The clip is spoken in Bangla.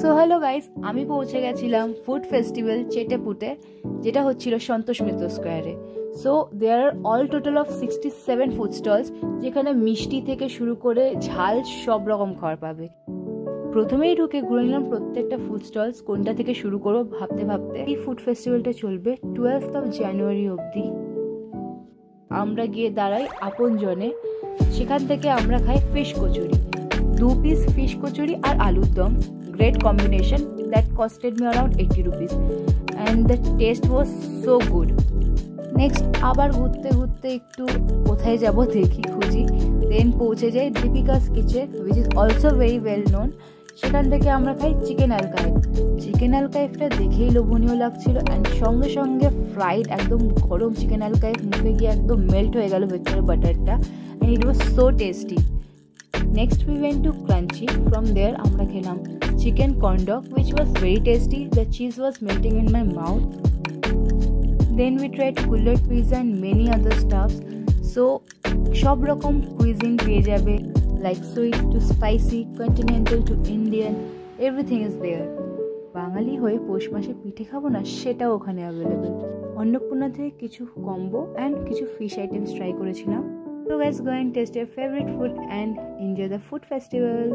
সো হ্যালো গাইস, আমি পৌঁছে গেছিলাম ফুড ফেস্টিভ্যাল চেটেপুটে, যেটা হচ্ছিল সন্তোষ মিত্র স্কোয়ারে। So there are all total of 67 food stalls, যেখানে মিষ্টি থেকে শুরু করে ঝাল সব রকম খাবার পাবে। প্রথমেই ঢুকে ঘুরে নিলাম প্রত্যেকটা ফুড স্টলস, কোনটা থেকে শুরু করবো ভাবতে ভাবতে। এই ফুড ফেস্টিভ্যালটা চলবে 12th অফ জানুয়ারি অবধি। আমরা গিয়ে দাঁড়াই আপনজনে, সেখান থেকে আমরা খাই fish kachori, 2 piece fish kachori আর আলুর দম। Great combination that costed me around 80 rupees and the taste was so good. Next আবার ঘুরতে ঘুরতে একটু কোথায় যাব দেখি খুঁজি, দেন পৌঁছে যাই দীপিকাস kitchen which is also very well known। সেখান থেকে আমরা খাই চিকেন আলকাইফ। চিকেন আলকাইফটা দেখেই লোভনীয় লাগছিল অ্যান্ড সঙ্গে সঙ্গে ফ্রাইড একদম গরম চিকেন আলকাইফ মুখে গিয়ে একদম মেল্ট হয়ে গেল ভেতরে বাটারটা, and it was so tasty. Next we went to Crunchy. From there আমরা খেলাম chicken corn dog which was very tasty. The cheese was melting in my mouth. Then we tried Kullet pizza and many other stuffs. So সব রকম cuisine পেয়ে যাবে, like sweet to spicy, continental to Indian, everything is there. বাঙালি হয়ে পৌষ মাসে পিঠে খাবো না, সেটাও ওখানে অ্যাভেলেবেল। অন্নপূর্ণা থেকে কিছু কম্বো অ্যান্ড কিছু ফিশ আইটেমস ট্রাই করেছিলাম। So guys, go and taste your favorite food and enjoy the food festival.